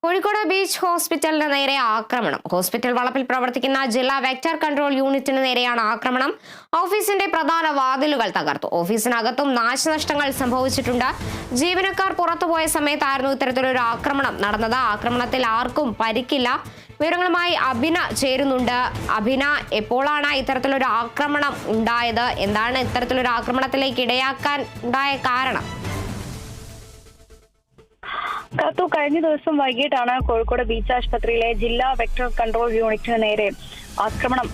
Kozhikode beach ഹോസ്പിറ്റലിന് നേരെ ആക്രമണം. Hospital വളപ്പിൽ പ്രവർത്തിക്കുന്ന ജില്ലാ വെക്ടർ കൺട്രോൾ യൂണിറ്റിന് നേരെയാണ് ആക്രമണം. ഓഫീസിന്റെ പ്രധാന വാതിലുകൾ തകർത്തു. ഓഫീസിനകത്തും നാശനഷ്ടങ്ങൾ സംഭവിച്ചിട്ടുണ്ട്. ജീവനക്കാർ പുറത്തുപോയ സമയത്തായിരുന്നു ഇത്തരത്തിലൊരു ആക്രമണം നടന്നത്. ആക്രമണത്തിൽ ആർക്കും പരിക്കില്ല. വിവരങ്ങളുമായി അഭിന ചേരുന്നുണ്ട്. അഭിന, എപ്പോഴാണ് ഇത്തരത്തിലൊരു ആക്രമണം ഉണ്ടായത്? എന്താണ് ഇത്തരത്തിലൊരു ആക്രമണത്തിലേക്ക് ഇടയാക്കാൻ ഉണ്ടായ കാരണം? കാത്തു, കഴിഞ്ഞ ദിവസം വൈകിട്ടാണ് കോഴിക്കോട് ബീച്ച് ആശുപത്രിയിലെ ജില്ലാ വെക്ടർ കൺട്രോൾ യൂണിറ്റിന് നേരെ ആക്രമണം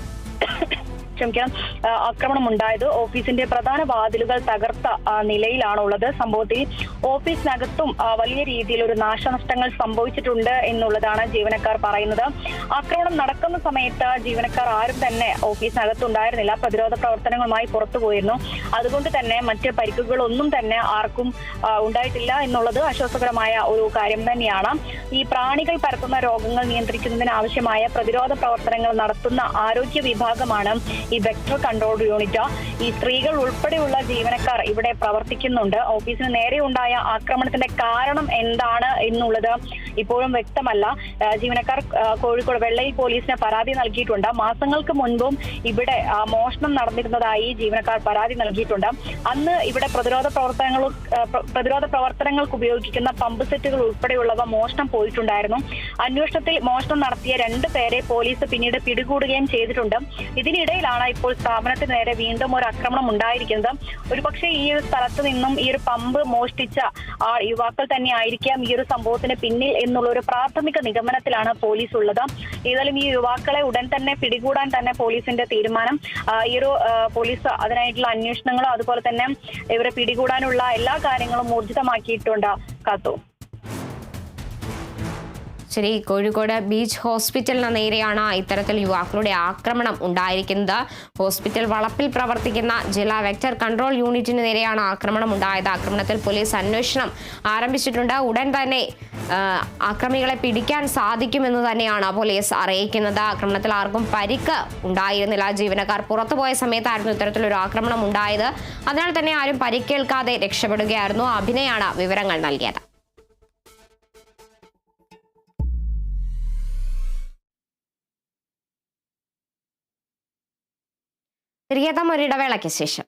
ഉണ്ടായത്. ഓഫീസിന്റെ പ്രധാന വാതിലുകൾ തകർത്ത നിലയിലാണ് ഉള്ളത്. സംഭവത്തിൽ ഓഫീസിനകത്തും വലിയ രീതിയിൽ ഒരു നാശനഷ്ടങ്ങൾ സംഭവിച്ചിട്ടുണ്ട് എന്നുള്ളതാണ് ജീവനക്കാർ പറയുന്നത്. ആക്രമണം നടക്കുന്ന സമയത്ത് ജീവനക്കാർ ആരും തന്നെ ഓഫീസിനകത്തുണ്ടായിരുന്നില്ല. പ്രതിരോധ പ്രവർത്തനങ്ങളുമായി പുറത്തുപോയിരുന്നു. അതുകൊണ്ട് തന്നെ മറ്റ് പരിക്കുകളൊന്നും തന്നെ ആർക്കും ഉണ്ടായിട്ടില്ല എന്നുള്ളത് ആശ്വാസകരമായ ഒരു കാര്യം തന്നെയാണ്. ഈ പ്രാണികൾ പരത്തുന്ന രോഗങ്ങൾ നിയന്ത്രിക്കുന്നതിന് ആവശ്യമായ പ്രതിരോധ പ്രവർത്തനങ്ങൾ നടത്തുന്ന ആരോഗ്യ വിഭാഗമാണ് ഈ വെക്ടർ കൺട്രോൾ യൂണിറ്റ്. ഈ സ്ത്രീകൾ ഉൾപ്പെടെയുള്ള ജീവനക്കാർ ഇവിടെ പ്രവർത്തിക്കുന്നുണ്ട്. ഓഫീസിന് നേരെ ഉണ്ടായ ആക്രമണത്തിന്റെ കാരണം എന്താണ് എന്നുള്ളത് ഇപ്പോഴും വ്യക്തമല്ല. ജീവനക്കാർ കോഴിക്കോട് വെള്ളയിൽ പോലീസിന് പരാതി നൽകിയിട്ടുണ്ട്. മാസങ്ങൾക്ക് മുൻപും ഇവിടെ മോഷണം നടന്നിരുന്നതായി ജീവനക്കാർ പരാതി നൽകിയിട്ടുണ്ട്. അന്ന് ഇവിടെ പ്രതിരോധ പ്രവർത്തനങ്ങൾക്ക് ഉപയോഗിക്കുന്ന പമ്പ് സെറ്റുകൾ ഉൾപ്പെടെയുള്ളവ മോഷണം പോയിട്ടുണ്ടായിരുന്നു. അന്വേഷണത്തിൽ മോഷണം നടത്തിയ 2 പേരെ പോലീസ് പിന്നീട് പിടികൂടുകയും ചെയ്തിട്ടുണ്ട്. ഇതിനിടയിലാണ് ഇപ്പോൾ സ്ഥാപനത്തിന് നേരെ വീണ്ടും ഒരു ആക്രമണം ഉണ്ടായിരിക്കുന്നത്. ഒരുപക്ഷെ ഈ ഒരു സ്ഥലത്ത് നിന്നും ഈ ഒരു പമ്പ് മോഷ്ടിച്ച യുവാക്കൾ തന്നെ ആയിരിക്കാം ഈ ഒരു സംഭവത്തിന് പിന്നിൽ എന്നുള്ള ഒരു പ്രാഥമിക നിഗമനത്തിലാണ് പോലീസ് ഉള്ളത്. ഏതായാലും ഈ യുവാക്കളെ ഉടൻ തന്നെ പിടികൂടാൻ തന്നെ പോലീസിന്റെ തീരുമാനം. ഈ ഒരു പോലീസ് അതിനായിട്ടുള്ള അന്വേഷണങ്ങളും അതുപോലെ തന്നെ ഇവരെ പിടികൂടാനുള്ള എല്ലാ കാര്യങ്ങളും ഊർജിതമാക്കിയിട്ടുണ്ട്. കാത്തു, ശരി, കോഴിക്കോട് ബീച്ച് ഹോസ്പിറ്റലിന് നേരെയാണ് ഇത്തരത്തിൽ യുവാക്കളുടെ ആക്രമണം ഉണ്ടായിരിക്കുന്നത്. ഹോസ്പിറ്റൽ വളപ്പിൽ പ്രവർത്തിക്കുന്ന ജില്ലാ വെക്ടർ കൺട്രോൾ യൂണിറ്റിന് നേരെയാണ് ആക്രമണം ഉണ്ടായത്. ആക്രമണത്തിൽ പോലീസ് അന്വേഷണം ആരംഭിച്ചിട്ടുണ്ട്. ഉടൻ തന്നെ ആക്രമികളെ പിടിക്കാൻ സാധിക്കുമെന്ന് തന്നെയാണ് പോലീസ് അറിയിക്കുന്നത്. ആക്രമണത്തിൽ ആർക്കും പരിക്ക് ഉണ്ടായിരുന്നില്ല. ജീവനക്കാർ പുറത്തുപോയ സമയത്തായിരുന്നു ഇത്തരത്തിലൊരു ആക്രമണം ഉണ്ടായത്. അതിനാൽ തന്നെ ആരും പരിക്കേൽക്കാതെ രക്ഷപ്പെടുകയായിരുന്നു. അഭിനയാണ് വിവരങ്ങൾ നൽകിയത്. തിരികെത്താം ഒരിടവേളയ്ക്ക് ശേഷം.